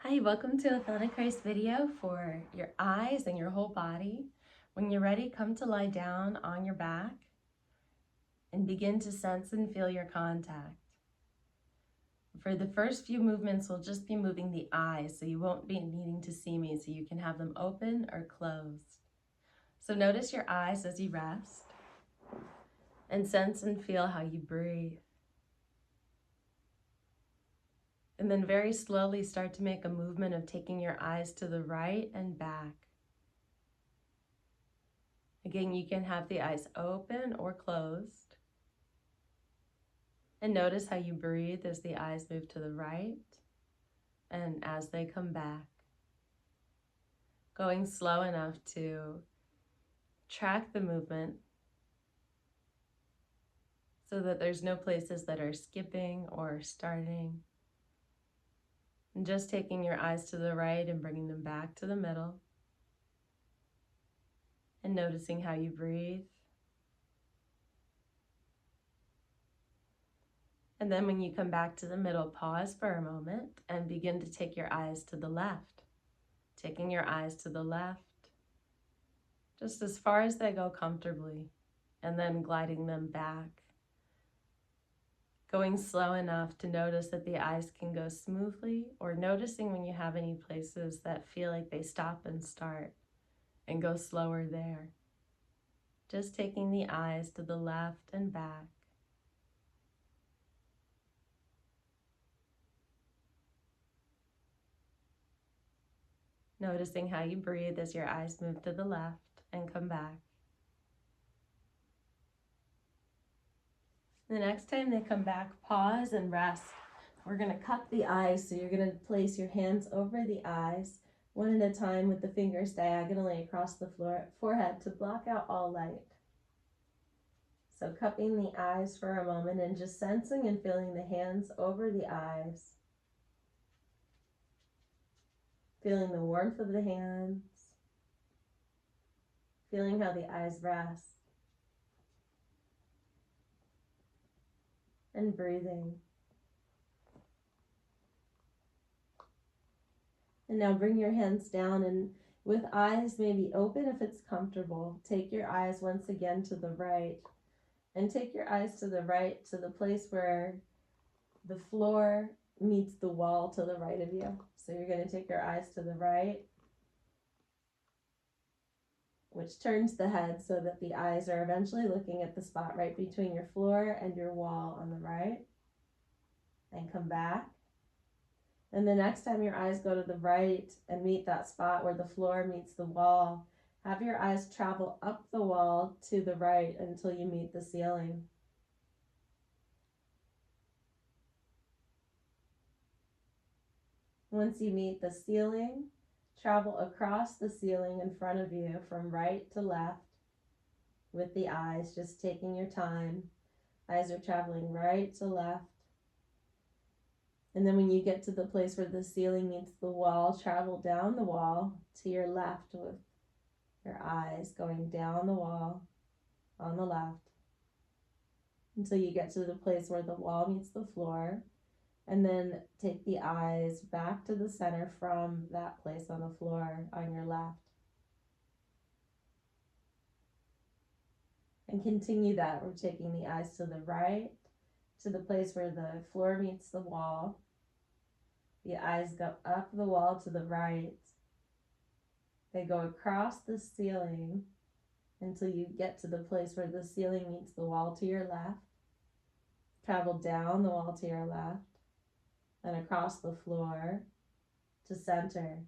Hi, welcome to a Feldenkrais video for your eyes and your whole body. When you're ready, come to lie down on your back and begin to sense and feel your contact. For the first few movements, we'll just be moving the eyes, so you won't be needing to see me, so you can have them open or closed. So notice your eyes as you rest and sense and feel how you breathe. And then very slowly start to make a movement of taking your eyes to the right and back. Again, you can have the eyes open or closed. And notice how you breathe as the eyes move to the right and as they come back. Going slow enough to track the movement so that there's no places that are skipping or starting. And just taking your eyes to the right and bringing them back to the middle. And noticing how you breathe. And then when you come back to the middle, pause for a moment and begin to take your eyes to the left. Taking your eyes to the left, just as far as they go comfortably, and then gliding them back. Going slow enough to notice that the eyes can go smoothly, or noticing when you have any places that feel like they stop and start, and go slower there. Just taking the eyes to the left and back. Noticing how you breathe as your eyes move to the left and come back. The next time they come back, pause and rest. We're going to cup the eyes, so you're going to place your hands over the eyes, one at a time with the fingers diagonally across the forehead to block out all light. So cupping the eyes for a moment and just sensing and feeling the hands over the eyes. Feeling the warmth of the hands. Feeling how the eyes rest. And breathing. And now bring your hands down, and with eyes maybe open if it's comfortable, take your eyes once again to the right. And take your eyes to the right, to the place where the floor meets the wall to the right of you. So you're going to take your eyes to the right, which turns the head so that the eyes are eventually looking at the spot right between your floor and your wall on the right. And come back. And the next time your eyes go to the right and meet that spot where the floor meets the wall, have your eyes travel up the wall to the right until you meet the ceiling. Once you meet the ceiling, travel across the ceiling in front of you from right to left with the eyes, just taking your time. Eyes are traveling right to left. And then when you get to the place where the ceiling meets the wall, travel down the wall to your left with your eyes going down the wall on the left until you get to the place where the wall meets the floor. And then take the eyes back to the center from that place on the floor on your left. And continue that. We're taking the eyes to the right, to the place where the floor meets the wall. The eyes go up the wall to the right. They go across the ceiling until you get to the place where the ceiling meets the wall to your left. Travel down the wall to your left and across the floor to center.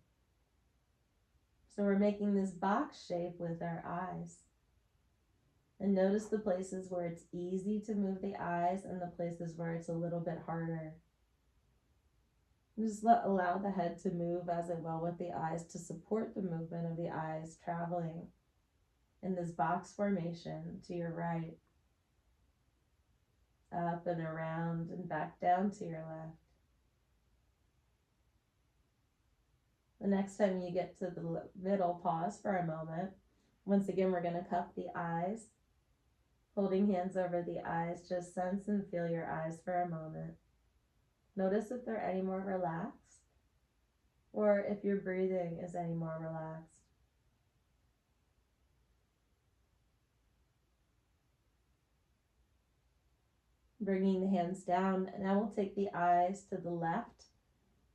So we're making this box shape with our eyes. And notice the places where it's easy to move the eyes and the places where it's a little bit harder. Just allow the head to move as it will with the eyes to support the movement of the eyes traveling in this box formation to your right, up and around and back down to your left. The next time you get to the middle, pause for a moment. Once again, we're going to cup the eyes, holding hands over the eyes. Just sense and feel your eyes for a moment. Notice if they're any more relaxed. or if your breathing is any more relaxed. Bringing the hands down, and now we'll take the eyes to the left,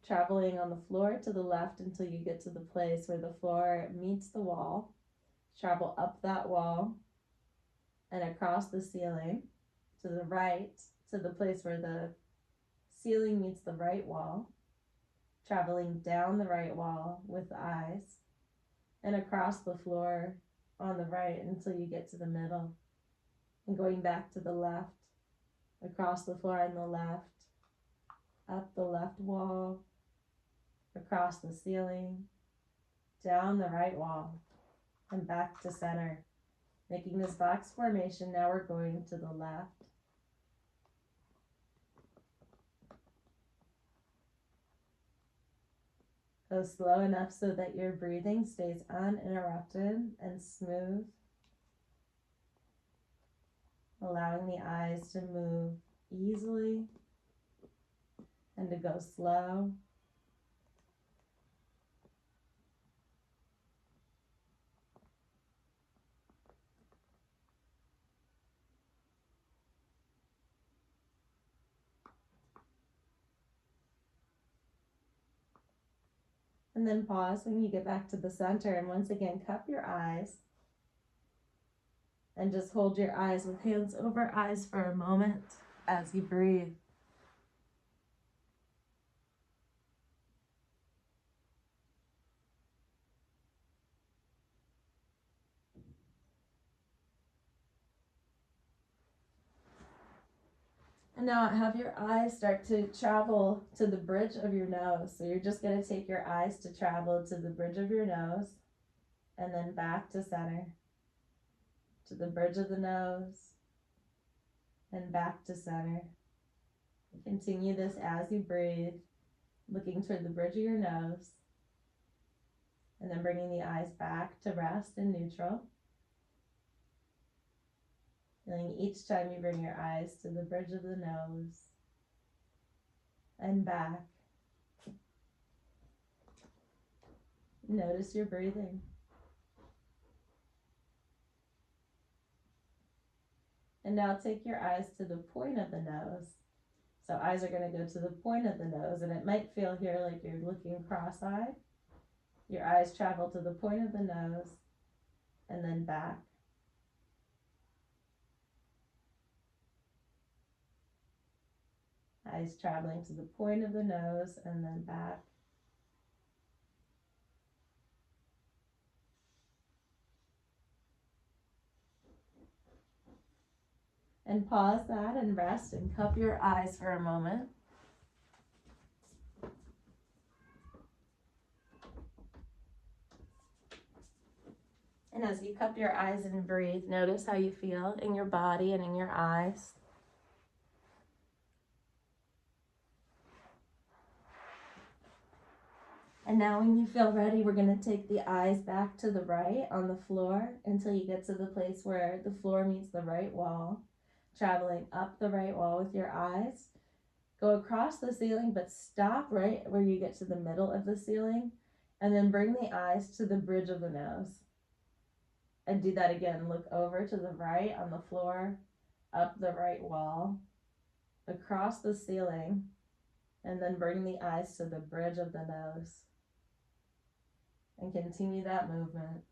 traveling on the floor to the left until you get to the place where the floor meets the wall. Travel up that wall and across the ceiling to the right to the place where the ceiling meets the right wall. Traveling down the right wall with the eyes and across the floor on the right until you get to the middle. And going back to the left, across the floor on the left, up the left wall, across the ceiling, down the right wall, and back to center. Making this box formation, now we're going to the left. Go slow enough so that your breathing stays uninterrupted and smooth. Allowing the eyes to move easily and to go slow. And then pause when you get back to the center, and once again cup your eyes and just hold your eyes with hands over eyes for a moment as you breathe. And now have your eyes start to travel to the bridge of your nose. So you're just going to take your eyes to travel to the bridge of your nose and then back to center, to the bridge of the nose and back to center. Continue this as you breathe, looking toward the bridge of your nose and then bringing the eyes back to rest in neutral. Feeling each time you bring your eyes to the bridge of the nose and back. Notice your breathing. And now take your eyes to the point of the nose. So eyes are going to go to the point of the nose, and it might feel here like you're looking cross-eyed. Your eyes travel to the point of the nose and then back. Eyes traveling to the point of the nose and then back. And pause that and rest and cup your eyes for a moment. And as you cup your eyes and breathe, notice how you feel in your body and in your eyes. And now when you feel ready, we're going to take the eyes back to the right on the floor until you get to the place where the floor meets the right wall. Traveling up the right wall with your eyes. Go across the ceiling, but stop right where you get to the middle of the ceiling. And then bring the eyes to the bridge of the nose. And do that again. Look over to the right on the floor, up the right wall, across the ceiling, and then bring the eyes to the bridge of the nose. And continue that movement.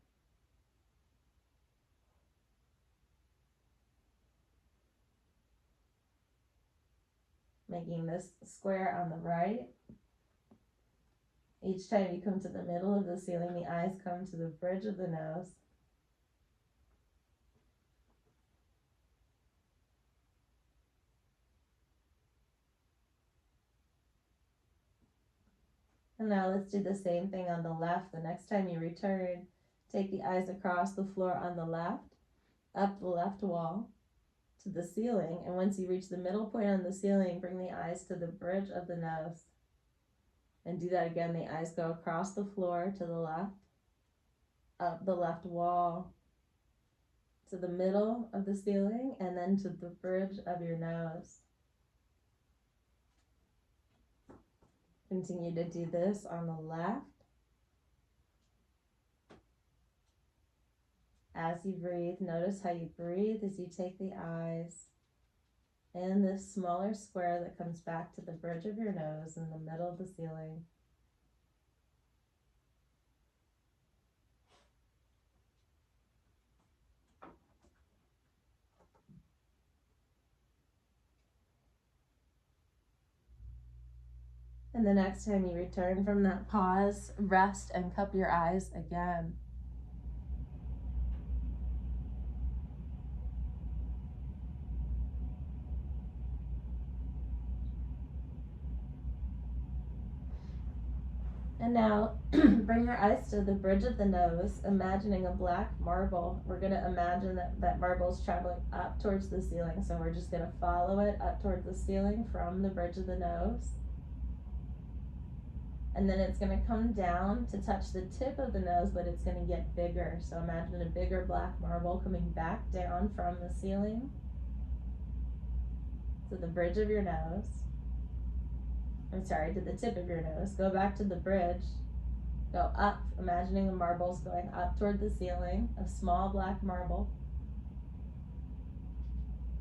Making this square on the right. Each time you come to the middle of the ceiling, the eyes come to the bridge of the nose. And now let's do the same thing on the left. The next time you return, take the eyes across the floor on the left, up the left wall to the ceiling. And once you reach the middle point on the ceiling, bring the eyes to the bridge of the nose. And do that again. The eyes go across the floor to the left, up the left wall to the middle of the ceiling, and then to the bridge of your nose. Continue to do this on the left. As you breathe, notice how you breathe as you take the eyes in this smaller square that comes back to the bridge of your nose in the middle of the ceiling. And the next time you return from that pause, rest and cup your eyes again. And now bring your eyes to the bridge of the nose, imagining a black marble. We're going to imagine that marble is traveling up towards the ceiling. So we're just going to follow it up toward the ceiling from the bridge of the nose. And then it's going to come down to touch the tip of the nose, but it's going to get bigger. So imagine a bigger black marble coming back down from the ceiling to the bridge of your nose. To the tip of your nose. Go back to the bridge. Go up, imagining the marbles going up toward the ceiling, a small black marble.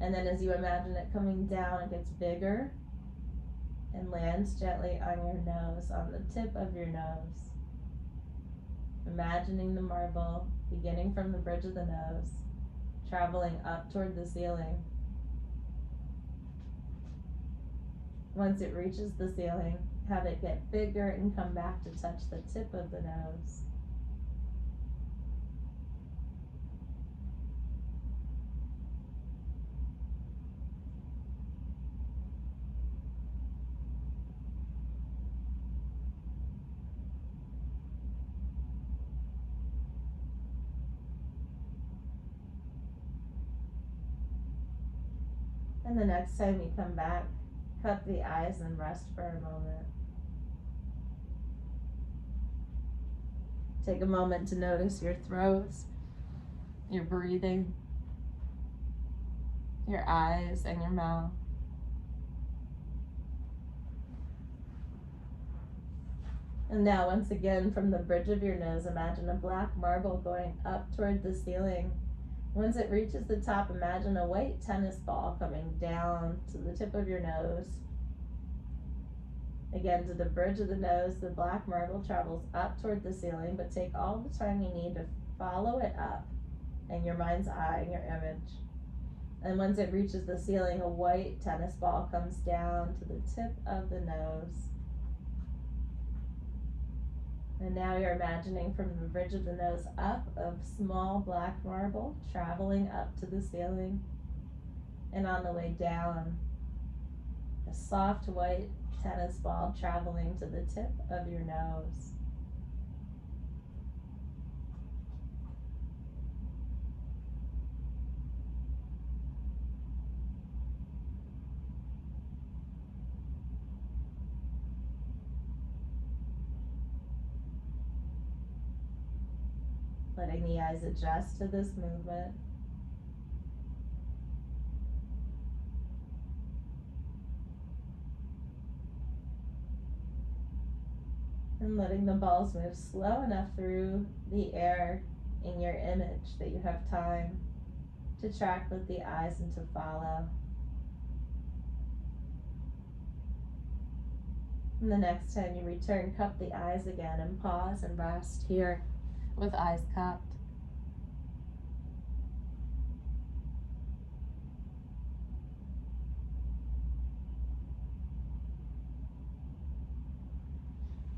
And then as you imagine it coming down, it gets bigger and lands gently on your nose, on the tip of your nose. Imagining the marble beginning from the bridge of the nose, traveling up toward the ceiling. Once it reaches the ceiling, have it get bigger and come back to touch the tip of the nose. And the next time you come back, cup the eyes and rest for a moment. Take a moment to notice your throat, your breathing, your eyes, and your mouth. And now, once again, from the bridge of your nose, imagine a black marble going up toward the ceiling. Once it reaches the top, imagine a white tennis ball coming down to the tip of your nose. Again, to the bridge of the nose, the black marble travels up toward the ceiling, but take all the time you need to follow it up in your mind's eye, in your image. And once it reaches the ceiling, a white tennis ball comes down to the tip of the nose. And now you're imagining from the bridge of the nose up a small black marble traveling up to the ceiling. And on the way down, a soft white tennis ball traveling to the tip of your nose. Letting the eyes adjust to this movement. And letting the balls move slow enough through the air in your image that you have time to track with the eyes and to follow. And the next time you return, cup the eyes again and pause and rest here with eyes cupped.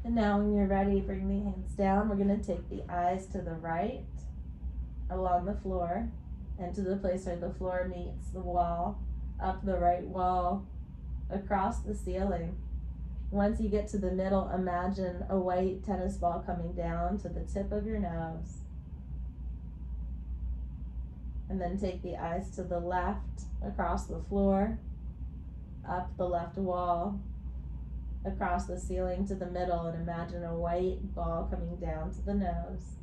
And now when you're ready, bring the hands down. We're going to take the eyes to the right along the floor and to the place where the floor meets the wall, up the right wall, across the ceiling. Once you get to the middle, imagine a white tennis ball coming down to the tip of your nose. And then take the eyes to the left, across the floor, up the left wall, across the ceiling to the middle, and imagine a white ball coming down to the nose.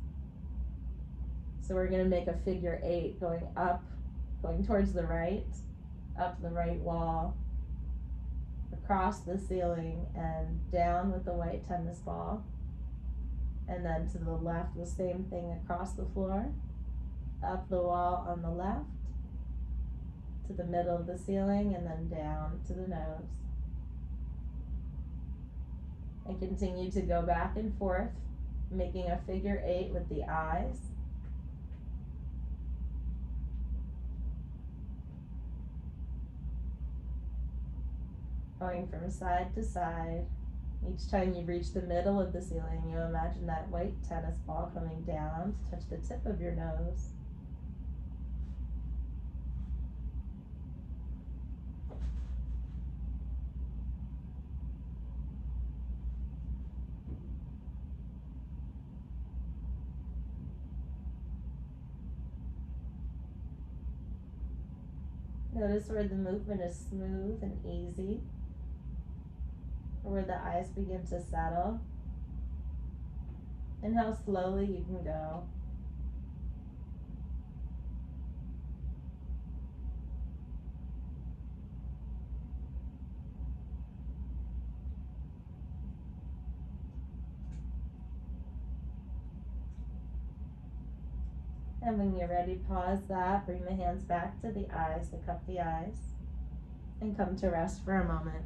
So we're going to make a figure 8 going up, going towards the right, up the right wall, across the ceiling and down with the white tennis ball. And then to the left, the same thing across the floor, up the wall on the left, to the middle of the ceiling, and then down to the nose. And continue to go back and forth, making a figure 8 with the eyes. Going from side to side. Each time you reach the middle of the ceiling, you imagine that white tennis ball coming down to touch the tip of your nose. Notice where the movement is smooth and easy, or where the eyes begin to settle, and how slowly you can go. And when you're ready, pause that, bring the hands back to the eyes, to cup the eyes, and come to rest for a moment.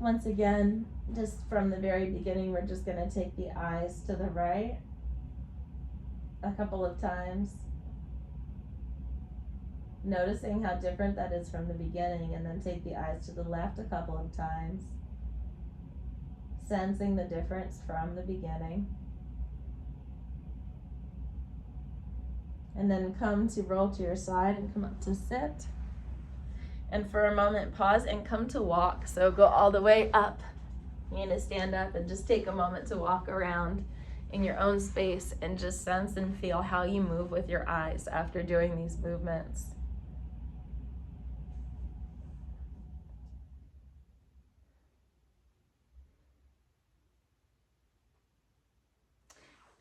Once again, just from the very beginning, we're just going to take the eyes to the right a couple of times, noticing how different that is from the beginning, and then take the eyes to the left a couple of times, sensing the difference from the beginning. And then come to roll to your side and come up to sit. And for a moment, pause and come to walk. So go all the way up. You're gonna stand up and just take a moment to walk around in your own space and just sense and feel how you move with your eyes after doing these movements.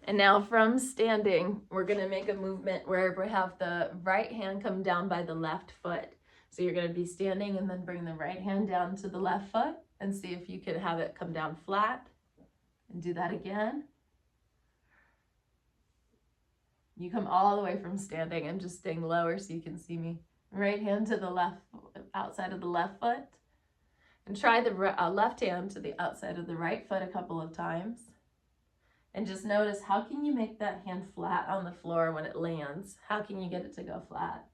And now from standing, we're gonna make a movement where we have the right hand come down by the left foot. So you're gonna be standing and then bring the right hand down to the left foot and see if you can have it come down flat. And do that again. You come all the way from standing. I'm just staying lower so you can see me. Right hand to the left, outside of the left foot. And try the left hand to the outside of the right foot a couple of times. And just notice, how can you make that hand flat on the floor when it lands? How can you get it to go flat?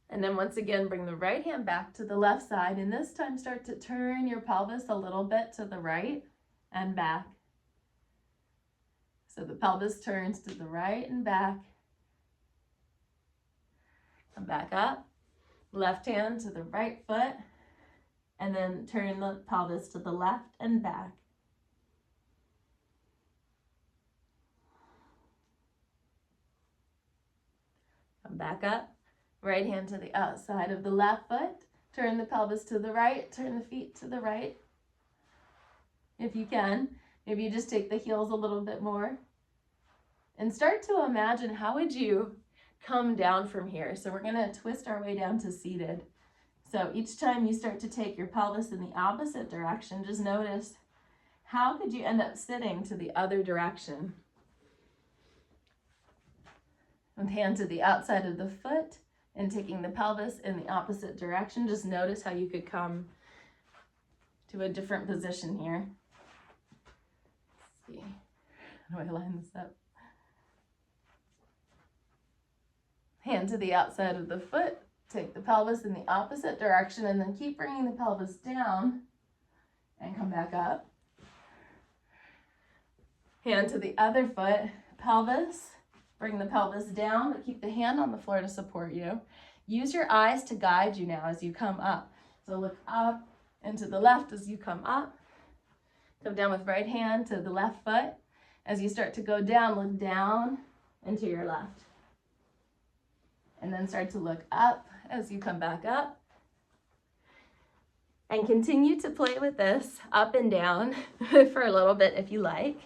And then once again, bring the right hand back to the left side, and this time start to turn your pelvis a little bit to the right and back. So the pelvis turns to the right and back. Come back up. Left hand to the right foot, and then turn the pelvis to the left and back. Come back up. Right hand to the outside of the left foot. Turn the pelvis to the right. Turn the feet to the right. If you can. Maybe you just take the heels a little bit more. And start to imagine, how would you come down from here? So we're going to twist our way down to seated. So each time you start to take your pelvis in the opposite direction, just notice, how could you end up sitting to the other direction? With hand to the outside of the foot and taking the pelvis in the opposite direction, just notice how you could come to a different position here. Let's see, how do I line this up? Hand to the outside of the foot, take the pelvis in the opposite direction, and then keep bringing the pelvis down and come back up. Hand to the other foot, pelvis. Bring the pelvis down, but keep the hand on the floor to support you. Use your eyes to guide you now as you come up. So look up and to the left as you come up. Come down with right hand to the left foot. As you start to go down, look down and to your left. And then start to look up as you come back up. And continue to play with this up and down for a little bit if you like.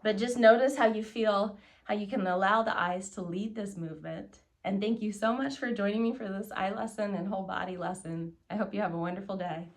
But just notice how you feel, how you can allow the eyes to lead this movement. And thank you so much for joining me for this eye lesson and whole body lesson. I hope you have a wonderful day.